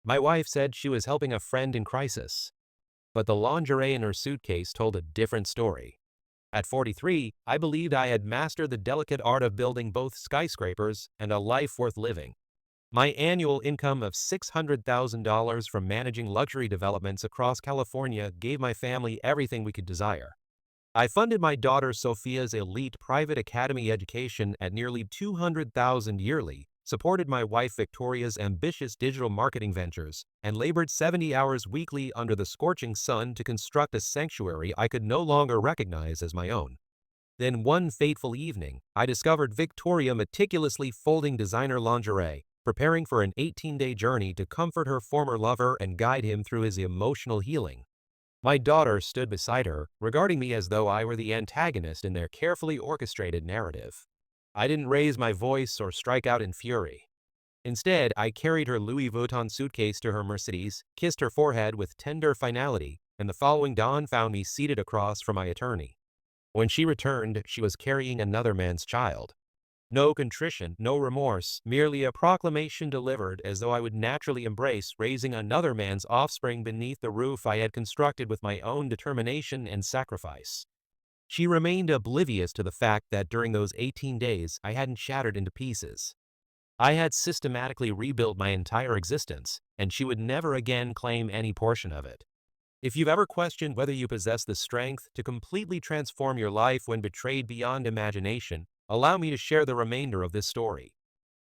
My wife said she was helping a friend in crisis, but the lingerie in her suitcase told a different story. At 43, I believed I had mastered the delicate art of building both skyscrapers and a life worth living. My annual income of $600,000 from managing luxury developments across California gave my family everything we could desire. I funded my daughter Sophia's elite private academy education at nearly $200,000 yearly, supported my wife Victoria's ambitious digital marketing ventures, and labored 70 hours weekly under the scorching sun to construct a sanctuary I could no longer recognize as my own. Then one fateful evening, I discovered Victoria meticulously folding designer lingerie, preparing for an 18-day journey to comfort her former lover and guide him through his emotional healing. My daughter stood beside her, regarding me as though I were the antagonist in their carefully orchestrated narrative. I didn't raise my voice or strike out in fury. Instead, I carried her Louis Vuitton suitcase to her Mercedes, kissed her forehead with tender finality, and the following dawn found me seated across from my attorney. When she returned, she was carrying another man's child. No contrition, no remorse, merely a proclamation delivered as though I would naturally embrace raising another man's offspring beneath the roof I had constructed with my own determination and sacrifice. She remained oblivious to the fact that during those 18 days I hadn't shattered into pieces. I had systematically rebuilt my entire existence, and she would never again claim any portion of it. If you've ever questioned whether you possess the strength to completely transform your life when betrayed beyond imagination, allow me to share the remainder of this story.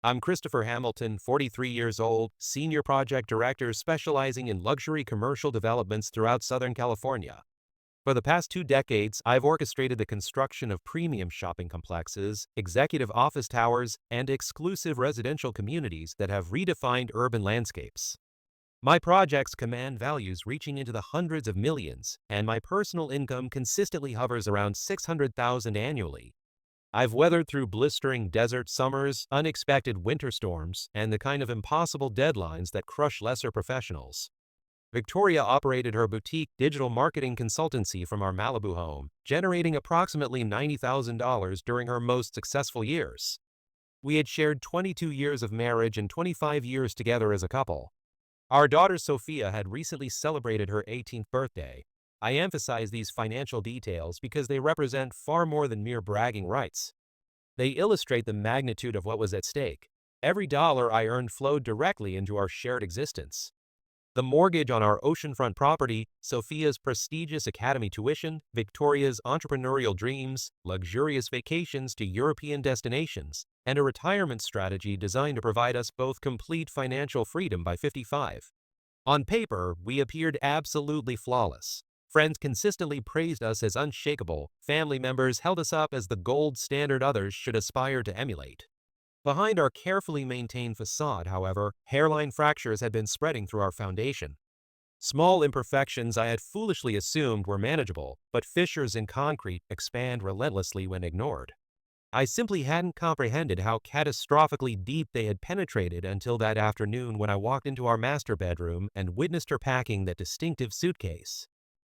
I'm Christopher Hamilton, 43 years old, Senior Project Director specializing in luxury commercial developments throughout Southern California. For the past 2 decades, I've orchestrated the construction of premium shopping complexes, executive office towers, and exclusive residential communities that have redefined urban landscapes. My projects command values reaching into the hundreds of millions, and my personal income consistently hovers around $600,000 annually. I've weathered through blistering desert summers, unexpected winter storms, and the kind of impossible deadlines that crush lesser professionals. Victoria operated her boutique digital marketing consultancy from our Malibu home, generating approximately $90,000 during her most successful years. We had shared 22 years of marriage and 25 years together as a couple. Our daughter Sophia had recently celebrated her 18th birthday. I emphasize these financial details because they represent far more than mere bragging rights. They illustrate the magnitude of what was at stake. Every dollar I earned flowed directly into our shared existence. The mortgage on our oceanfront property, Sophia's prestigious academy tuition, Victoria's entrepreneurial dreams, luxurious vacations to European destinations, and a retirement strategy designed to provide us both complete financial freedom by 55. On paper, we appeared absolutely flawless. Friends consistently praised us as unshakable, family members held us up as the gold standard others should aspire to emulate. Behind our carefully maintained facade, however, hairline fractures had been spreading through our foundation. Small imperfections I had foolishly assumed were manageable, but fissures in concrete expand relentlessly when ignored. I simply hadn't comprehended how catastrophically deep they had penetrated until that afternoon when I walked into our master bedroom and witnessed her packing that distinctive suitcase.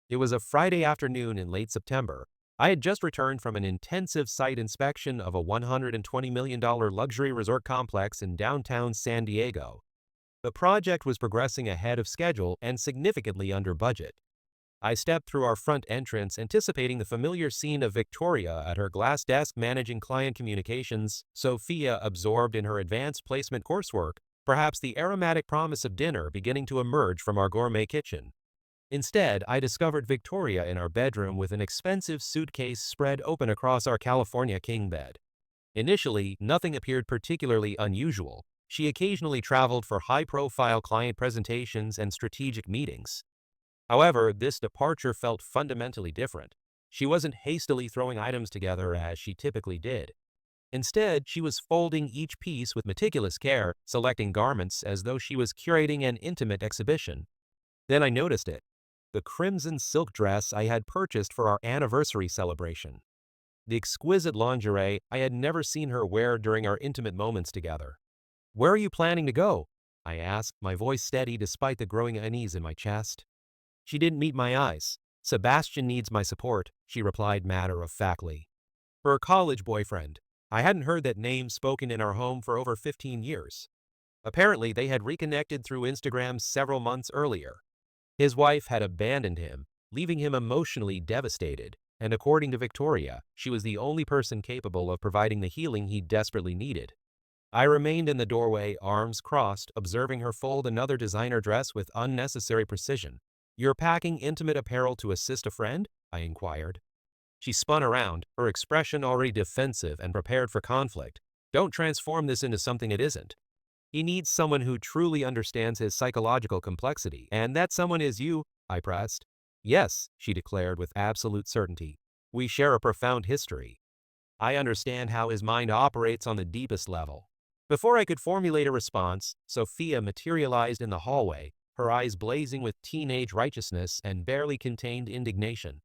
It was a Friday afternoon in late September. I had just returned from an intensive site inspection of a $120 million luxury resort complex in downtown San Diego. The project was progressing ahead of schedule and significantly under budget. I stepped through our front entrance anticipating the familiar scene of Victoria at her glass desk managing client communications, Sophia absorbed in her advanced placement coursework, perhaps the aromatic promise of dinner beginning to emerge from our gourmet kitchen. Instead, I discovered Victoria in our bedroom with an expensive suitcase spread open across our California king bed. Initially, nothing appeared particularly unusual. She occasionally traveled for high-profile client presentations and strategic meetings. However, this departure felt fundamentally different. She wasn't hastily throwing items together as she typically did. Instead, she was folding each piece with meticulous care, selecting garments as though she was curating an intimate exhibition. Then I noticed it. The crimson silk dress I had purchased for our anniversary celebration. The exquisite lingerie I had never seen her wear during our intimate moments together. "Where are you planning to go?" I asked, my voice steady despite the growing unease in my chest. She didn't meet my eyes. "Sebastian needs my support," she replied matter-of-factly. Her college boyfriend. I hadn't heard that name spoken in our home for over 15 years. Apparently, they had reconnected through Instagram several months earlier. His wife had abandoned him, leaving him emotionally devastated, and according to Victoria, she was the only person capable of providing the healing he desperately needed. I remained in the doorway, arms crossed, observing her fold another designer dress with unnecessary precision. "You're packing intimate apparel to assist a friend?" I inquired. She spun around, her expression already defensive and prepared for conflict. "Don't transform this into something it isn't. He needs someone who truly understands his psychological complexity, and that someone is you," I pressed. "Yes," she declared with absolute certainty. "We share a profound history. I understand how his mind operates on the deepest level." Before I could formulate a response, Sophia materialized in the hallway, her eyes blazing with teenage righteousness and barely contained indignation.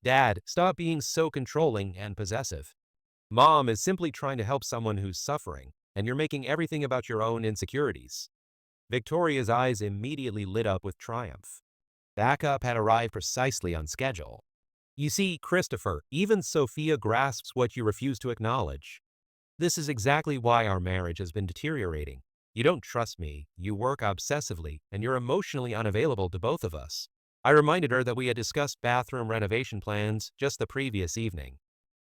"Dad, stop being so controlling and possessive. Mom is simply trying to help someone who's suffering, and you're making everything about your own insecurities." Victoria's eyes immediately lit up with triumph. Backup had arrived precisely on schedule. "You see, Christopher, even Sophia grasps what you refuse to acknowledge. This is exactly why our marriage has been deteriorating. You don't trust me, you work obsessively, and you're emotionally unavailable to both of us." I reminded her that we had discussed bathroom renovation plans just the previous evening.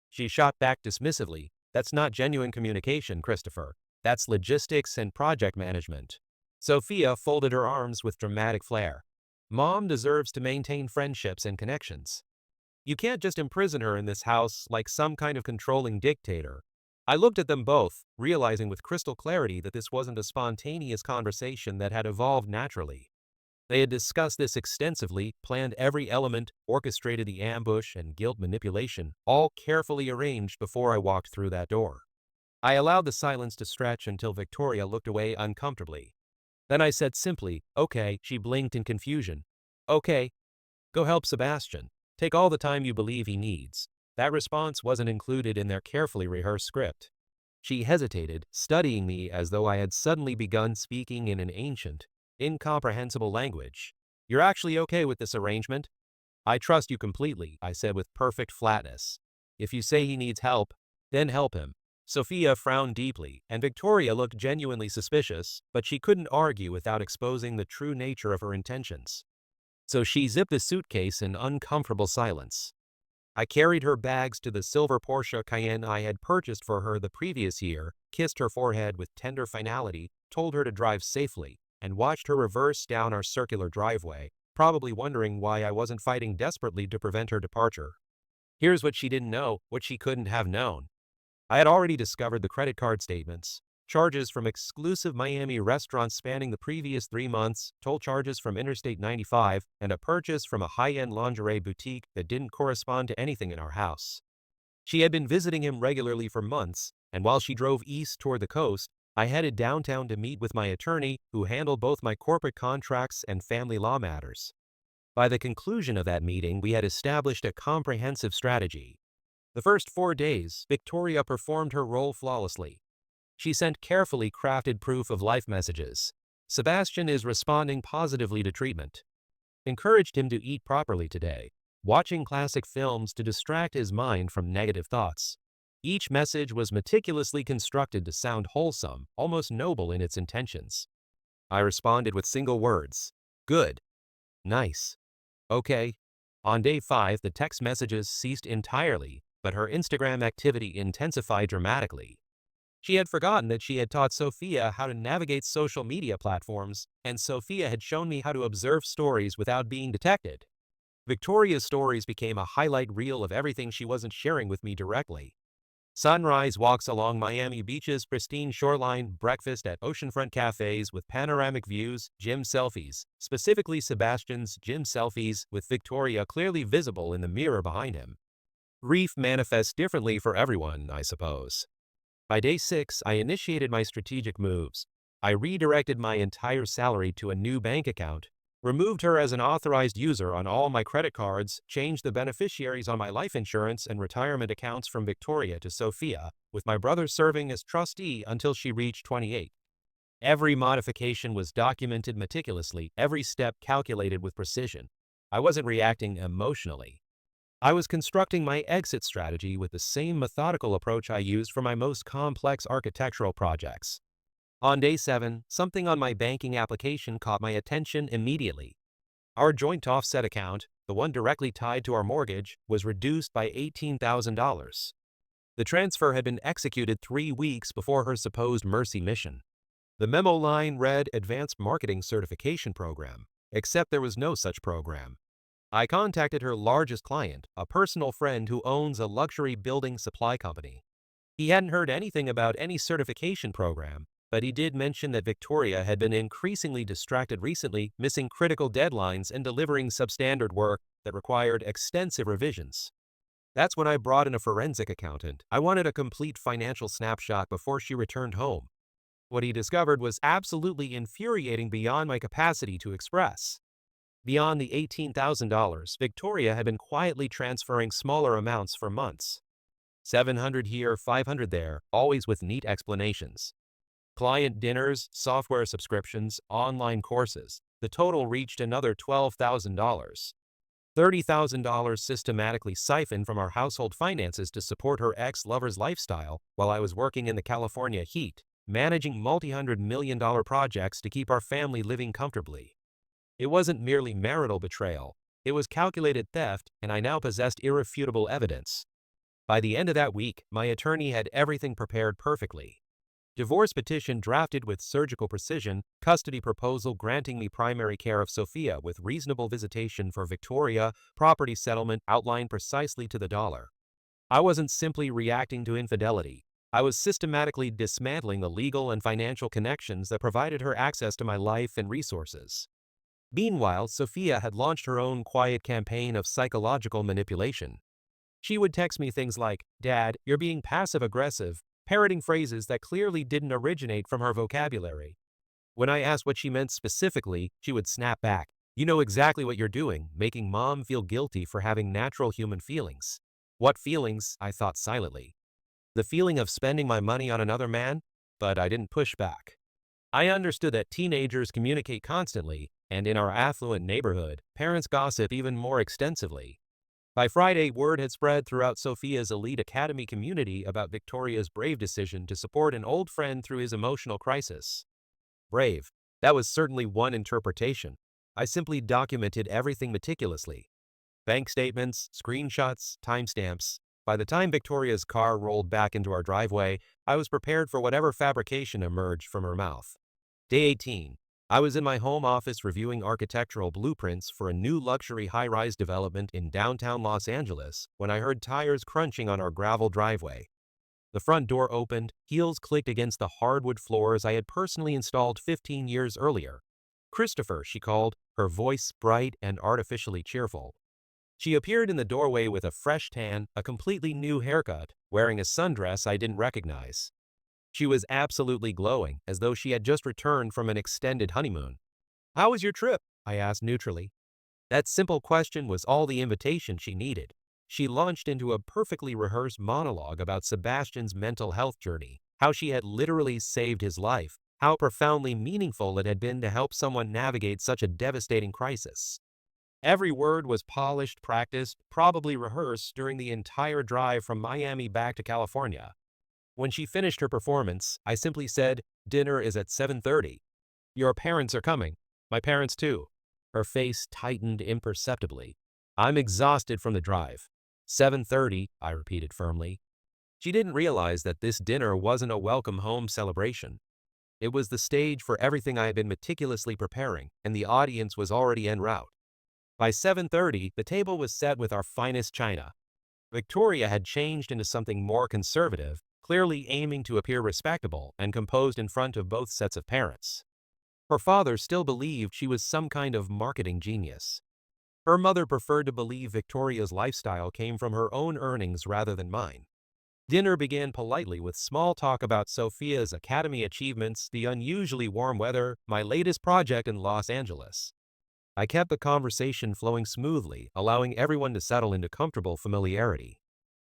She shot back dismissively, "That's not genuine communication, Christopher. That's logistics and project management." Sophia folded her arms with dramatic flair. "Mom deserves to maintain friendships and connections. You can't just imprison her in this house like some kind of controlling dictator." I looked at them both, realizing with crystal clarity that this wasn't a spontaneous conversation that had evolved naturally. They had discussed this extensively, planned every element, orchestrated the ambush and guilt manipulation, all carefully arranged before I walked through that door. I allowed the silence to stretch until Victoria looked away uncomfortably. Then I said simply, "Okay." She blinked in confusion. "Okay. Go help Sebastian. Take all the time you believe he needs." That response wasn't included in their carefully rehearsed script. She hesitated, studying me as though I had suddenly begun speaking in an ancient, incomprehensible language. "You're actually okay with this arrangement?" "I trust you completely," I said with perfect flatness. "If you say he needs help, then help him." Sophia frowned deeply, and Victoria looked genuinely suspicious, but she couldn't argue without exposing the true nature of her intentions. So she zipped the suitcase in uncomfortable silence. I carried her bags to the silver Porsche Cayenne I had purchased for her the previous year, kissed her forehead with tender finality, told her to drive safely, and watched her reverse down our circular driveway, probably wondering why I wasn't fighting desperately to prevent her departure. Here's what she didn't know, what she couldn't have known. I had already discovered the credit card statements. Charges from exclusive Miami restaurants spanning the previous 3 months, toll charges from Interstate 95, and a purchase from a high-end lingerie boutique that didn't correspond to anything in our house. She had been visiting him regularly for months, and while she drove east toward the coast, I headed downtown to meet with my attorney, who handled both my corporate contracts and family law matters. By the conclusion of that meeting, we had established a comprehensive strategy. The first 4 days, Victoria performed her role flawlessly. She sent carefully crafted proof of life messages. "Sebastian is responding positively to treatment. Encouraged him to eat properly today. Watching classic films to distract his mind from negative thoughts." Each message was meticulously constructed to sound wholesome, almost noble in its intentions. I responded with single words. "Good. Nice. Okay." On day 5, the text messages ceased entirely, but her Instagram activity intensified dramatically. She had forgotten that she had taught Sophia how to navigate social media platforms, and Sophia had shown me how to observe stories without being detected. Victoria's stories became a highlight reel of everything she wasn't sharing with me directly. Sunrise walks along Miami Beach's pristine shoreline, breakfast at oceanfront cafes with panoramic views, gym selfies, specifically Sebastian's gym selfies with Victoria clearly visible in the mirror behind him. Reef manifests differently for everyone, I suppose. By day 6, I initiated my strategic moves. I redirected my entire salary to a new bank account, removed her as an authorized user on all my credit cards, changed the beneficiaries on my life insurance and retirement accounts from Victoria to Sophia, with my brother serving as trustee until she reached 28. Every modification was documented meticulously, every step calculated with precision. I wasn't reacting emotionally. I was constructing my exit strategy with the same methodical approach I used for my most complex architectural projects. On day 7, something on my banking application caught my attention immediately. Our joint offset account, the one directly tied to our mortgage, was reduced by $18,000. The transfer had been executed 3 weeks before her supposed mercy mission. The memo line read Advanced Marketing Certification Program, except there was no such program. I contacted her largest client, a personal friend who owns a luxury building supply company. He hadn't heard anything about any certification program, but he did mention that Victoria had been increasingly distracted recently, missing critical deadlines and delivering substandard work that required extensive revisions. That's when I brought in a forensic accountant. I wanted a complete financial snapshot before she returned home. What he discovered was absolutely infuriating beyond my capacity to express. Beyond the $18,000, Victoria had been quietly transferring smaller amounts for months. 700 here, 500 there, always with neat explanations. Client dinners, software subscriptions, online courses. The total reached another $12,000. $30,000 systematically siphoned from our household finances to support her ex-lover's lifestyle while I was working in the California heat, managing multi-hundred-million-dollar projects to keep our family living comfortably. It wasn't merely marital betrayal. It was calculated theft, and I now possessed irrefutable evidence. By the end of that week, my attorney had everything prepared perfectly. Divorce petition drafted with surgical precision, custody proposal granting me primary care of Sophia with reasonable visitation for Victoria, property settlement outlined precisely to the dollar. I wasn't simply reacting to infidelity. I was systematically dismantling the legal and financial connections that provided her access to my life and resources. Meanwhile, Sophia had launched her own quiet campaign of psychological manipulation. She would text me things like, "Dad, you're being passive-aggressive," parroting phrases that clearly didn't originate from her vocabulary. When I asked what she meant specifically, she would snap back, "You know exactly what you're doing, making Mom feel guilty for having natural human feelings." What feelings? I thought silently. The feeling of spending my money on another man? But I didn't push back. I understood that teenagers communicate constantly, and in our affluent neighborhood, parents gossip even more extensively. By Friday, word had spread throughout Sophia's elite academy community about Victoria's brave decision to support an old friend through his emotional crisis. Brave. That was certainly one interpretation. I simply documented everything meticulously. Bank statements, screenshots, timestamps. By the time Victoria's car rolled back into our driveway, I was prepared for whatever fabrication emerged from her mouth. Day 18. I was in my home office reviewing architectural blueprints for a new luxury high-rise development in downtown Los Angeles when I heard tires crunching on our gravel driveway. The front door opened, heels clicked against the hardwood floors I had personally installed 15 years earlier. "Christopher," she called, her voice bright and artificially cheerful. She appeared in the doorway with a fresh tan, a completely new haircut, wearing a sundress I didn't recognize. She was absolutely glowing, as though she had just returned from an extended honeymoon. "How was your trip?" I asked neutrally. That simple question was all the invitation she needed. She launched into a perfectly rehearsed monologue about Sebastian's mental health journey, how she had literally saved his life, how profoundly meaningful it had been to help someone navigate such a devastating crisis. Every word was polished, practiced, probably rehearsed during the entire drive from Miami back to California. When she finished her performance, I simply said, "Dinner is at 7:30. Your parents are coming. My parents too." Her face tightened imperceptibly. "I'm exhausted from the drive." 7:30, I repeated firmly. She didn't realize that this dinner wasn't a welcome home celebration. It was the stage for everything I had been meticulously preparing, and the audience was already en route. By 7:30, the table was set with our finest china. Victoria had changed into something more conservative, clearly aiming to appear respectable and composed in front of both sets of parents. Her father still believed she was some kind of marketing genius. Her mother preferred to believe Victoria's lifestyle came from her own earnings rather than mine. Dinner began politely with small talk about Sophia's academy achievements, the unusually warm weather, my latest project in Los Angeles. I kept the conversation flowing smoothly, allowing everyone to settle into comfortable familiarity.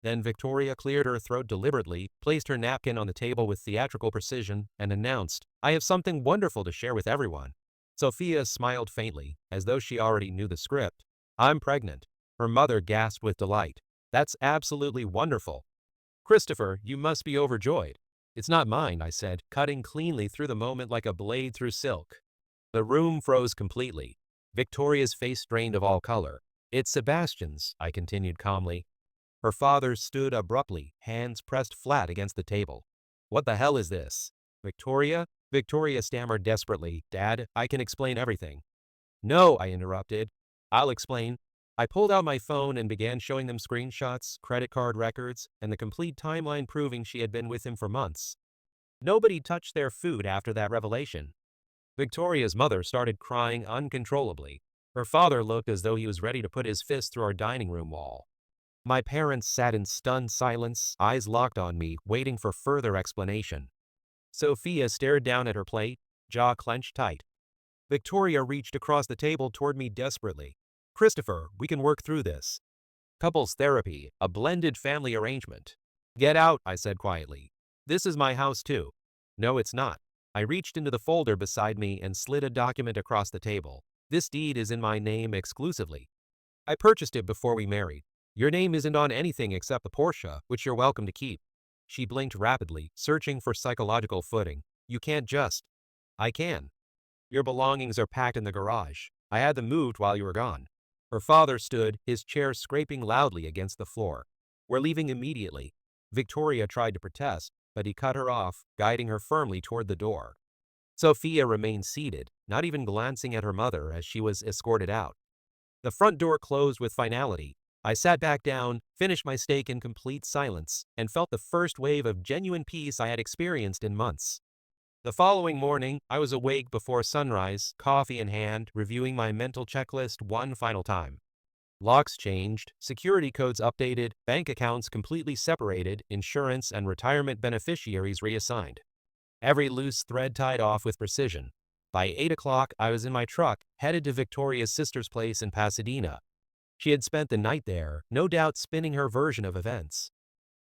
Then Victoria cleared her throat deliberately, placed her napkin on the table with theatrical precision, and announced, "I have something wonderful to share with everyone." Sophia smiled faintly, as though she already knew the script. "I'm pregnant." Her mother gasped with delight. "That's absolutely wonderful. Christopher, you must be overjoyed." It's not mine, I said, cutting cleanly through the moment like a blade through silk. The room froze completely. Victoria's face drained of all color. It's Sebastian's, I continued calmly. Her father stood abruptly, hands pressed flat against the table. What the hell is this? Victoria? Victoria stammered desperately. Dad, I can explain everything. No, I interrupted. I'll explain. I pulled out my phone and began showing them screenshots, credit card records, and the complete timeline proving she had been with him for months. Nobody touched their food after that revelation. Victoria's mother started crying uncontrollably. Her father looked as though he was ready to put his fist through our dining room wall. My parents sat in stunned silence, eyes locked on me, waiting for further explanation. Sophia stared down at her plate, jaw clenched tight. Victoria reached across the table toward me desperately. Christopher, we can work through this. Couples therapy, a blended family arrangement. Get out, I said quietly. This is my house too. No, it's not. I reached into the folder beside me and slid a document across the table. This deed is in my name exclusively. I purchased it before we married. Your name isn't on anything except the Porsche, which you're welcome to keep. She blinked rapidly, searching for psychological footing. You can't just. I can. Your belongings are packed in the garage. I had them moved while you were gone. Her father stood, his chair scraping loudly against the floor. We're leaving immediately. Victoria tried to protest, but he cut her off, guiding her firmly toward the door. Sophia remained seated, not even glancing at her mother as she was escorted out. The front door closed with finality. I sat back down, finished my steak in complete silence, and felt the first wave of genuine peace I had experienced in months. The following morning, I was awake before sunrise, coffee in hand, reviewing my mental checklist one final time. Locks changed, security codes updated, bank accounts completely separated, insurance and retirement beneficiaries reassigned. Every loose thread tied off with precision. By 8 o'clock, I was in my truck, headed to Victoria's sister's place in Pasadena. She had spent the night there, no doubt spinning her version of events.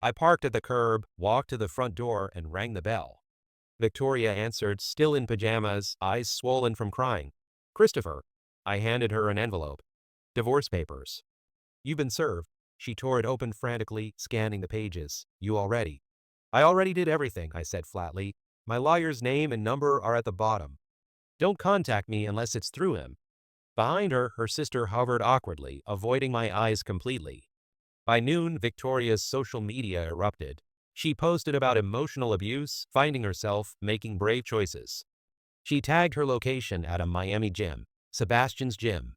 I parked at the curb, walked to the front door, and rang the bell. Victoria answered, still in pajamas, eyes swollen from crying. Christopher. I handed her an envelope. Divorce papers. You've been served. She tore it open frantically, scanning the pages. You already. I already did everything, I said flatly. My lawyer's name and number are at the bottom. Don't contact me unless it's through him. Behind her, her sister hovered awkwardly, avoiding my eyes completely. By noon, Victoria's social media erupted. She posted about emotional abuse, finding herself, making brave choices. She tagged her location at a Miami gym, Sebastian's gym.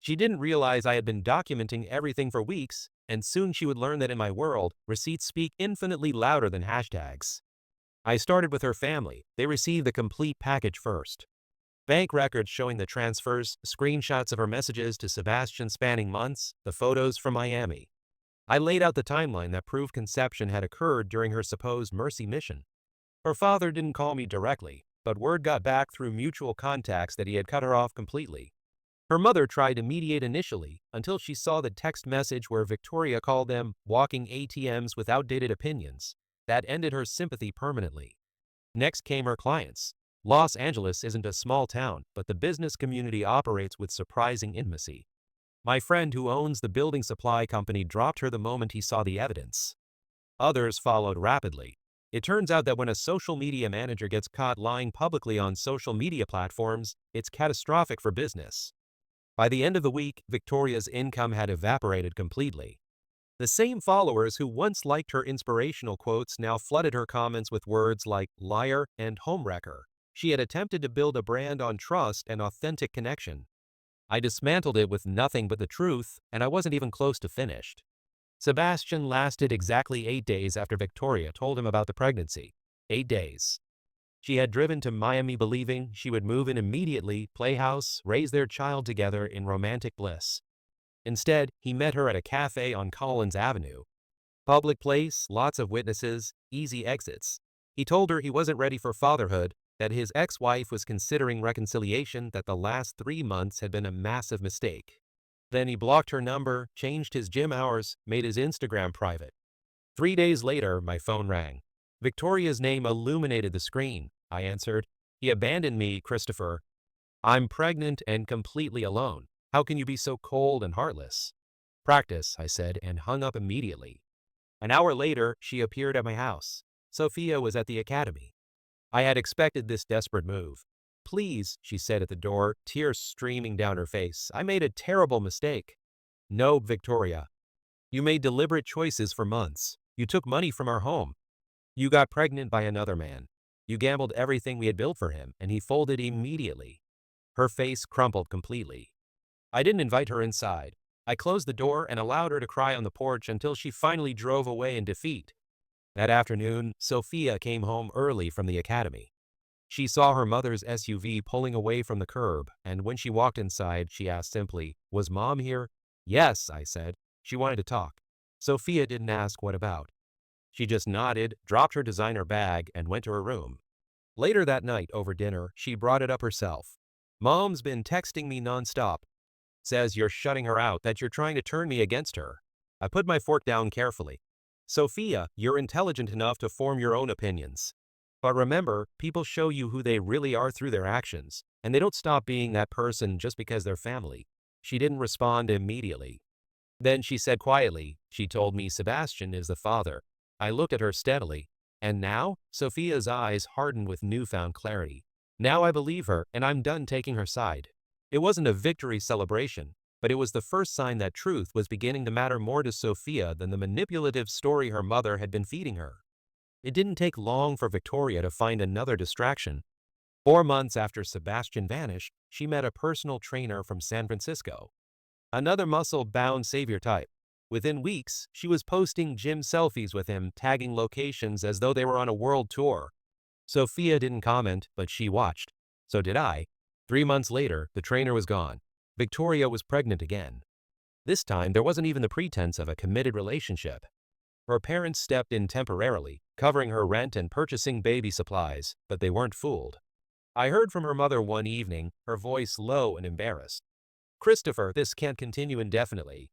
She didn't realize I had been documenting everything for weeks, and soon she would learn that in my world, receipts speak infinitely louder than hashtags. I started with her family. They received the complete package first. Bank records showing the transfers, screenshots of her messages to Sebastian spanning months, the photos from Miami. I laid out the timeline that proved conception had occurred during her supposed mercy mission. Her father didn't call me directly, but word got back through mutual contacts that he had cut her off completely. Her mother tried to mediate initially, until she saw the text message where Victoria called them walking ATMs with outdated opinions. That ended her sympathy permanently. Next came her clients. Los Angeles isn't a small town, but the business community operates with surprising intimacy. My friend who owns the building supply company dropped her the moment he saw the evidence. Others followed rapidly. It turns out that when a social media manager gets caught lying publicly on social media platforms, it's catastrophic for business. By the end of the week, Victoria's income had evaporated completely. The same followers who once liked her inspirational quotes now flooded her comments with words like liar and homewrecker. She had attempted to build a brand on trust and authentic connection. I dismantled it with nothing but the truth, and I wasn't even close to finished. Sebastian lasted exactly 8 days after Victoria told him about the pregnancy. 8 days. She had driven to Miami believing she would move in immediately, play house, raise their child together in romantic bliss. Instead, he met her at a cafe on Collins Avenue. Public place, lots of witnesses, easy exits. He told her he wasn't ready for fatherhood, that his ex-wife was considering reconciliation, that the last 3 months had been a massive mistake. Then he blocked her number, changed his gym hours, made his Instagram private. 3 days later, my phone rang. Victoria's name illuminated the screen. I answered. He abandoned me, Christopher. I'm pregnant and completely alone. How can you be so cold and heartless? Practice, I said, and hung up immediately. An hour later, she appeared at my house. Sophia was at the academy. I had expected this desperate move. Please, she said at the door, tears streaming down her face. I made a terrible mistake. No, Victoria. You made deliberate choices for months. You took money from our home. You got pregnant by another man. You gambled everything we had built for him, and he folded immediately. Her face crumpled completely. I didn't invite her inside. I closed the door and allowed her to cry on the porch until she finally drove away in defeat. That afternoon, Sophia came home early from the academy. She saw her mother's SUV pulling away from the curb, and when she walked inside, she asked simply, "Was Mom here?" "Yes," I said. She wanted to talk. Sophia didn't ask what about. She just nodded, dropped her designer bag, and went to her room. Later that night, over dinner, she brought it up herself. "Mom's been texting me nonstop. Says you're shutting her out, that you're trying to turn me against her." I put my fork down carefully. "Sophia, you're intelligent enough to form your own opinions. But remember, people show you who they really are through their actions, and they don't stop being that person just because they're family." She didn't respond immediately. Then she said quietly, "She told me Sebastian is the father." I looked at her steadily. "And now?" Sophia's eyes hardened with newfound clarity. "Now I believe her, and I'm done taking her side." It wasn't a victory celebration, but it was the first sign that truth was beginning to matter more to Sophia than the manipulative story her mother had been feeding her. It didn't take long for Victoria to find another distraction. 4 months after Sebastian vanished, she met a personal trainer from San Francisco. Another muscle-bound savior type. Within weeks, she was posting gym selfies with him, tagging locations as though they were on a world tour. Sophia didn't comment, but she watched. So did I. 3 months later, the trainer was gone. Victoria was pregnant again. This time, there wasn't even the pretense of a committed relationship. Her parents stepped in temporarily, covering her rent and purchasing baby supplies, but they weren't fooled. I heard from her mother one evening, her voice low and embarrassed. "Christopher, this can't continue indefinitely.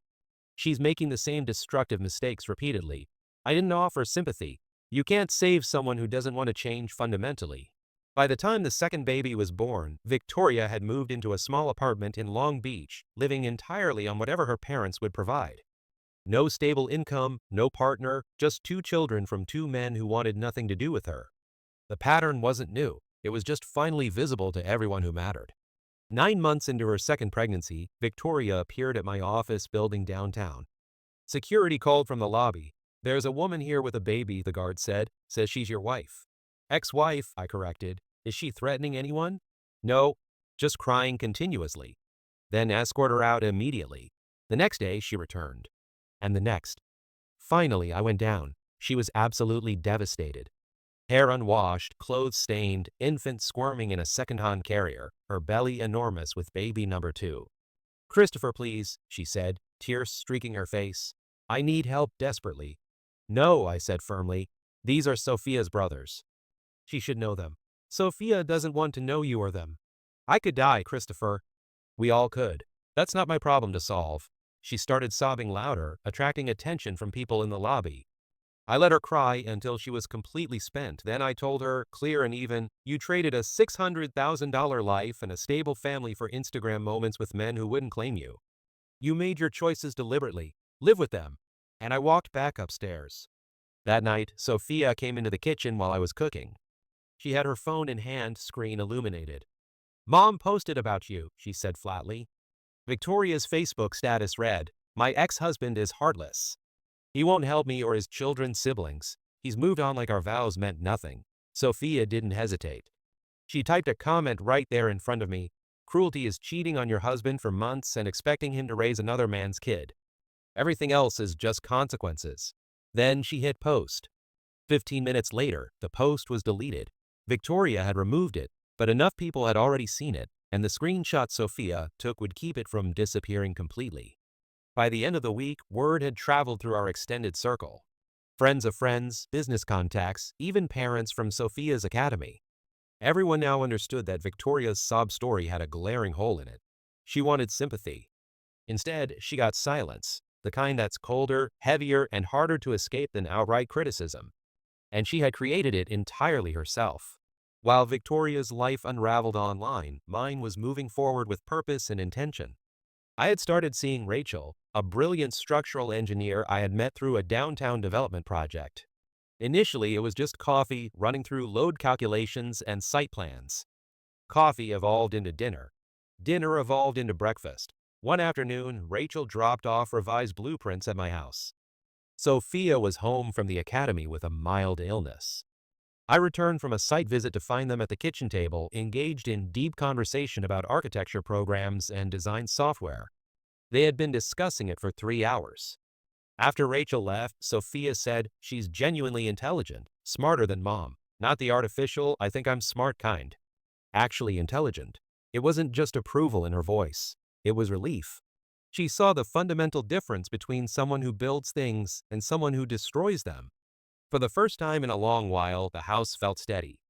She's making the same destructive mistakes repeatedly. I didn't offer sympathy. You can't save someone who doesn't want to change fundamentally." By the time the second baby was born, Victoria had moved into a small apartment in Long Beach, living entirely on whatever her parents would provide. No stable income, no partner, just 2 children from 2 men who wanted nothing to do with her. The pattern wasn't new. It was just finally visible to everyone who mattered. 9 months into her second pregnancy, Victoria appeared at my office building downtown. Security called from the lobby. "There's a woman here with a baby," the guard said. "Says she's your wife." "Ex-wife," I corrected. "Is she threatening anyone?" "No, just crying continuously." "Then escort her out immediately." The next day, she returned. And the next. Finally, I went down. She was absolutely devastated. Hair unwashed, clothes stained, infant squirming in a second-hand carrier, her belly enormous with baby number 2. "Christopher, please," she said, tears streaking her face. "I need help desperately." "No," I said firmly. "These are Sophia's brothers. She should know them. Sophia doesn't want to know you or them. I could die, Christopher. We all could. That's not my problem to solve." She started sobbing louder, attracting attention from people in the lobby. I let her cry until she was completely spent. Then I told her, clear and even, "You traded a $600,000 life and a stable family for Instagram moments with men who wouldn't claim you. You made your choices deliberately. Live with them." And I walked back upstairs. That night, Sophia came into the kitchen while I was cooking. She had her phone in hand, screen illuminated. "Mom posted about you," she said flatly. Victoria's Facebook status read, "My ex-husband is heartless. He won't help me or his children's siblings. He's moved on like our vows meant nothing." Sophia didn't hesitate. She typed a comment right there in front of me. "Cruelty is cheating on your husband for months and expecting him to raise another man's kid. Everything else is just consequences." Then she hit post. 15 minutes later, the post was deleted. Victoria had removed it, but enough people had already seen it, and the screenshot Sophia took would keep it from disappearing completely. By the end of the week, word had traveled through our extended circle. Friends of friends, business contacts, even parents from Sophia's academy. Everyone now understood that Victoria's sob story had a glaring hole in it. She wanted sympathy. Instead, she got silence, the kind that's colder, heavier, and harder to escape than outright criticism. And she had created it entirely herself. While Victoria's life unraveled online, mine was moving forward with purpose and intention. I had started seeing Rachel, a brilliant structural engineer I had met through a downtown development project. Initially, it was just coffee running through load calculations and site plans. Coffee evolved into dinner. Dinner evolved into breakfast. One afternoon, Rachel dropped off revised blueprints at my house. Sophia was home from the academy with a mild illness. I returned from a site visit to find them at the kitchen table, engaged in deep conversation about architecture programs and design software. They had been discussing it for 3 hours. After Rachel left, Sophia said, "She's genuinely intelligent, smarter than Mom. Not the artificial, I think I'm smart kind. Actually intelligent." It wasn't just approval in her voice. It was relief. She saw the fundamental difference between someone who builds things and someone who destroys them. For the first time in a long while, the house felt steady.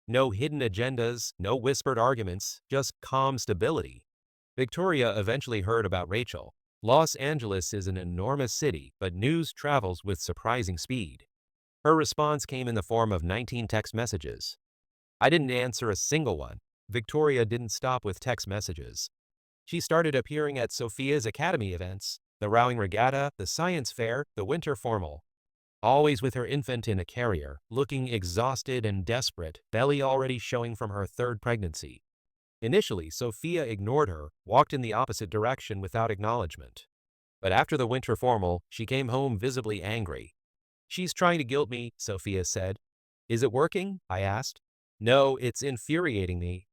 No hidden agendas, no whispered arguments, just calm stability. Victoria eventually heard about Rachel. Los Angeles is an enormous city, but news travels with surprising speed. Her response came in the form of 19 text messages. I didn't answer a single one. Victoria didn't stop with text messages. She started appearing at Sophia's academy events, the rowing regatta, the science fair, the winter formal. Always with her infant in a carrier, looking exhausted and desperate, belly already showing from her third pregnancy. Initially, Sophia ignored her, walked in the opposite direction without acknowledgement. But after the winter formal, she came home visibly angry. "She's trying to guilt me," Sophia said. "Is it working?" I asked. "No, it's infuriating me.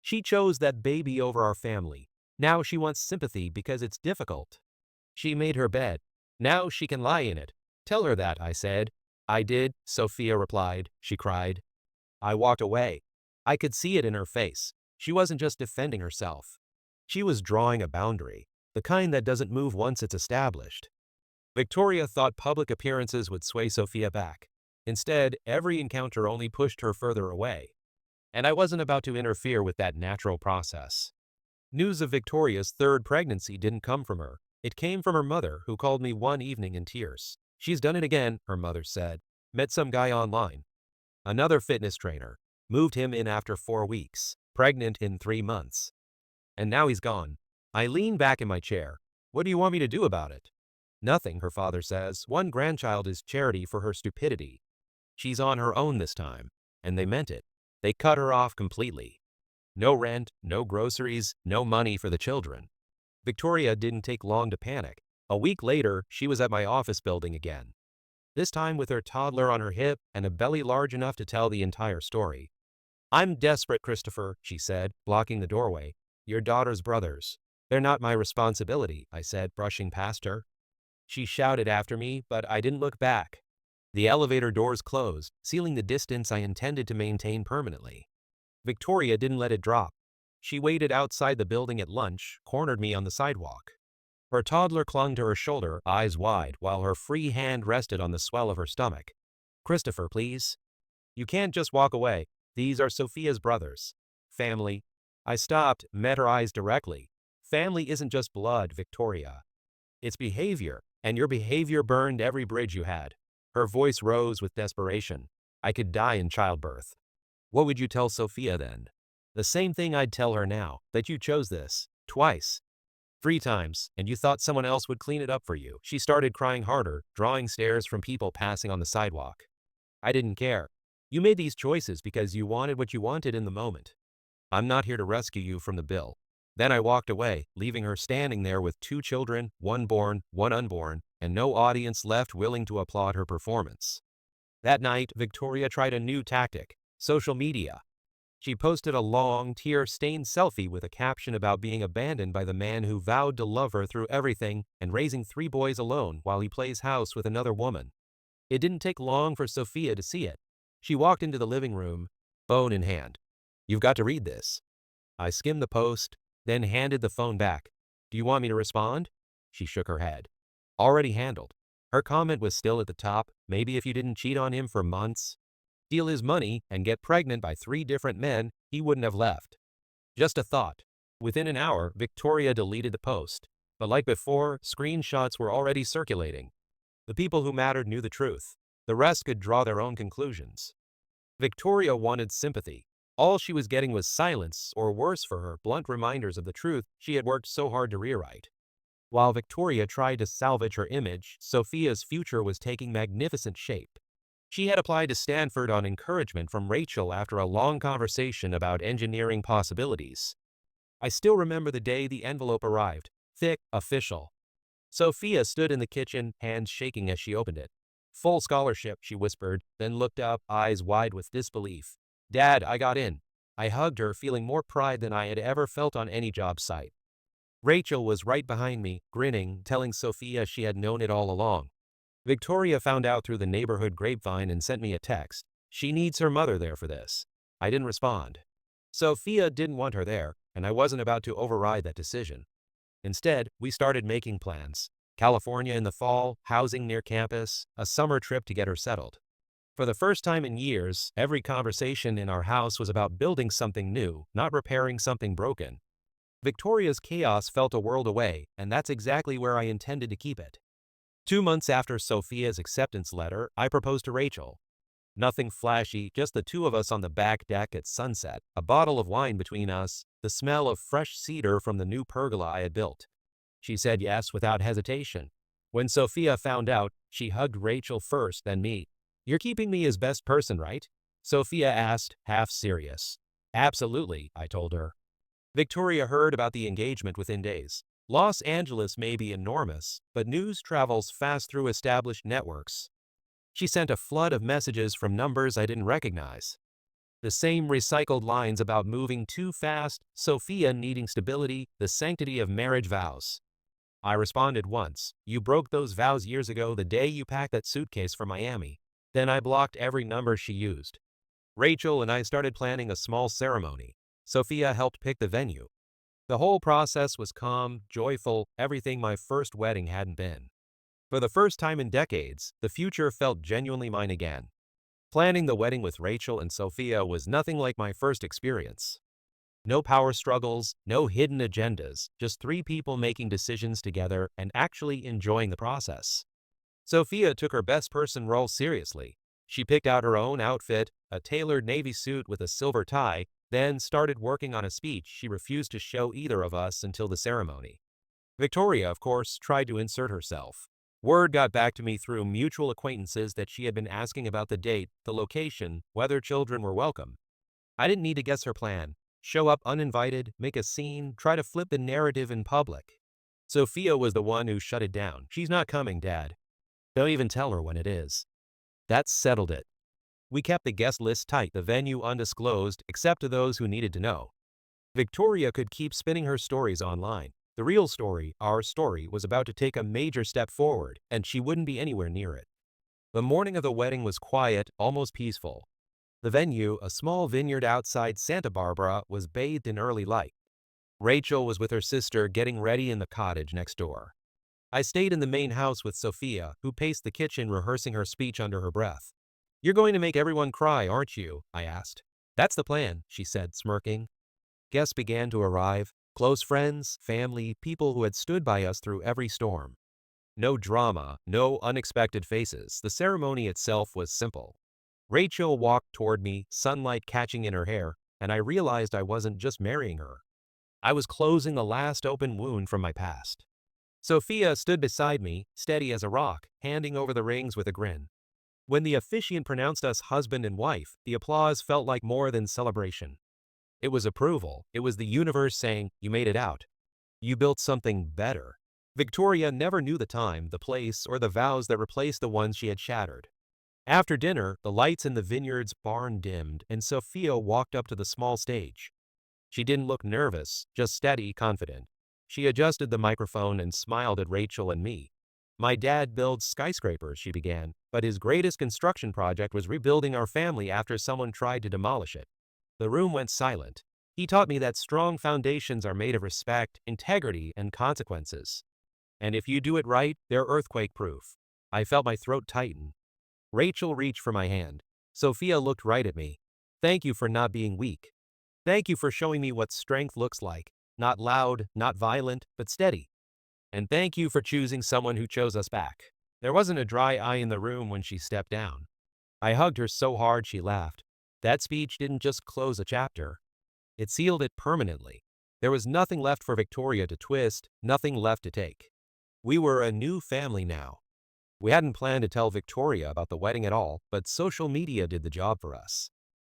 She chose that baby over our family. Now she wants sympathy because it's difficult. She made her bed. Now she can lie in it. Tell her that," I said. "I did," Sophia replied. She cried. I walked away. I could see it in her face. She wasn't just defending herself. She was drawing a boundary, the kind that doesn't move once it's established. Victoria thought public appearances would sway Sophia back. Instead, every encounter only pushed her further away. And I wasn't about to interfere with that natural process. News of Victoria's third pregnancy didn't come from her. It came from her mother, who called me one evening in tears. "She's done it again," her mother said. "Met some guy online. Another fitness trainer. Moved him in after 4 weeks. Pregnant in 3 months. And now he's gone." I lean back in my chair. "What do you want me to do about it?" "Nothing," her father says. "One grandchild is charity for her stupidity. She's on her own this time." And they meant it. They cut her off completely. No rent, no groceries, no money for the children. Victoria didn't take long to panic. A week later, she was at my office building again. This time with her toddler on her hip and a belly large enough to tell the entire story. "I'm desperate, Christopher," she said, blocking the doorway. "Your daughter's brothers. They're not my responsibility," I said, brushing past her. She shouted after me, but I didn't look back. The elevator doors closed, sealing the distance I intended to maintain permanently. Victoria didn't let it drop. She waited outside the building at lunch, cornered me on the sidewalk. Her toddler clung to her shoulder, eyes wide, while her free hand rested on the swell of her stomach. "Christopher, please. You can't just walk away. These are Sophia's brothers. Family." I stopped, met her eyes directly. "Family isn't just blood, Victoria. It's behavior, and your behavior burned every bridge you had." Her voice rose with desperation. "I could die in childbirth." "What would you tell Sophia then?" "The same thing I'd tell her now, that you chose this. Twice. 3 times, and you thought someone else would clean it up for you." She started crying harder, drawing stares from people passing on the sidewalk. "I didn't care. You made these choices because you wanted what you wanted in the moment. I'm not here to rescue you from the bill." Then I walked away, leaving her standing there with 2 children, one born, one unborn, and no audience left willing to applaud her performance. That night, Victoria tried a new tactic: social media. She posted a long, tear-stained selfie with a caption about being abandoned by the man who vowed to love her through everything and raising 3 boys alone while he plays house with another woman. It didn't take long for Sophia to see it. She walked into the living room, phone in hand. "You've got to read this." I skimmed the post, then handed the phone back. "Do you want me to respond?" She shook her head. "Already handled." Her comment was still at the top. "Maybe if you didn't cheat on him for months, steal his money, and get pregnant by 3 different men, he wouldn't have left. Just a thought." Within an hour, Victoria deleted the post. But like before, screenshots were already circulating. The people who mattered knew the truth. The rest could draw their own conclusions. Victoria wanted sympathy. All she was getting was silence, or worse for her, blunt reminders of the truth she had worked so hard to rewrite. While Victoria tried to salvage her image, Sophia's future was taking magnificent shape. She had applied to Stanford on encouragement from Rachel after a long conversation about engineering possibilities. I still remember the day the envelope arrived. Thick, official. Sophia stood in the kitchen, hands shaking as she opened it. Full scholarship, she whispered, then looked up, eyes wide with disbelief. Dad, I got in. I hugged her, feeling more pride than I had ever felt on any job site. Rachel was right behind me, grinning, telling Sophia she had known it all along. Victoria found out through the neighborhood grapevine and sent me a text. She needs her mother there for this. I didn't respond. Sophia didn't want her there, and I wasn't about to override that decision. Instead, we started making plans. California in the fall, housing near campus, a summer trip to get her settled. For the first time in years, every conversation in our house was about building something new, not repairing something broken. Victoria's chaos felt a world away, and that's exactly where I intended to keep it. 2 months after Sophia's acceptance letter, I proposed to Rachel. Nothing flashy, just the two of us on the back deck at sunset, a bottle of wine between us, the smell of fresh cedar from the new pergola I had built. She said yes without hesitation. When Sophia found out, she hugged Rachel first, then me. You're keeping me as best person, right? Sophia asked, half serious. Absolutely, I told her. Victoria heard about the engagement within days. Los Angeles may be enormous, but news travels fast through established networks. She sent a flood of messages from numbers I didn't recognize. The same recycled lines about moving too fast, Sophia needing stability, the sanctity of marriage vows. I responded once, you broke those vows years ago the day you packed that suitcase for Miami. Then I blocked every number she used. Rachel and I started planning a small ceremony. Sophia helped pick the venue. The whole process was calm, joyful, everything my first wedding hadn't been. For the first time in decades, the future felt genuinely mine again. Planning the wedding with Rachel and Sophia was nothing like my first experience. No power struggles, no hidden agendas, just three people making decisions together and actually enjoying the process. Sophia took her best person role seriously. She picked out her own outfit, a tailored navy suit with a silver tie, then started working on a speech she refused to show either of us until the ceremony. Victoria, of course, tried to insert herself. Word got back to me through mutual acquaintances that she had been asking about the date, the location, whether children were welcome. I didn't need to guess her plan. Show up uninvited, make a scene, try to flip the narrative in public. Sophia was the one who shut it down. She's not coming, Dad. Don't even tell her when it is. That settled it. We kept the guest list tight, the venue undisclosed, except to those who needed to know. Victoria could keep spinning her stories online. The real story, our story, was about to take a major step forward, and she wouldn't be anywhere near it. The morning of the wedding was quiet, almost peaceful. The venue, a small vineyard outside Santa Barbara, was bathed in early light. Rachel was with her sister getting ready in the cottage next door. I stayed in the main house with Sophia, who paced the kitchen rehearsing her speech under her breath. You're going to make everyone cry, aren't you? I asked. That's the plan, she said, smirking. Guests began to arrive, close friends, family, people who had stood by us through every storm. No drama, no unexpected faces. The ceremony itself was simple. Rachel walked toward me, sunlight catching in her hair, and I realized I wasn't just marrying her. I was closing the last open wound from my past. Sophia stood beside me, steady as a rock, handing over the rings with a grin. When the officiant pronounced us husband and wife, the applause felt like more than celebration. It was approval. It was the universe saying, you made it out. You built something better. Victoria never knew the time, the place, or the vows that replaced the ones she had shattered. After dinner, the lights in the vineyard's barn dimmed, and Sophia walked up to the small stage. She didn't look nervous, just steady, confident. She adjusted the microphone and smiled at Rachel and me. My dad builds skyscrapers, she began, but his greatest construction project was rebuilding our family after someone tried to demolish it. The room went silent. He taught me that strong foundations are made of respect, integrity, and consequences. And if you do it right, they're earthquake-proof. I felt my throat tighten. Rachel reached for my hand. Sophia looked right at me. Thank you for not being weak. Thank you for showing me what strength looks like. Not loud, not violent, but steady. And thank you for choosing someone who chose us back. There wasn't a dry eye in the room when she stepped down. I hugged her so hard she laughed. That speech didn't just close a chapter. It sealed it permanently. There was nothing left for Victoria to twist, nothing left to take. We were a new family now. We hadn't planned to tell Victoria about the wedding at all, but social media did the job for us.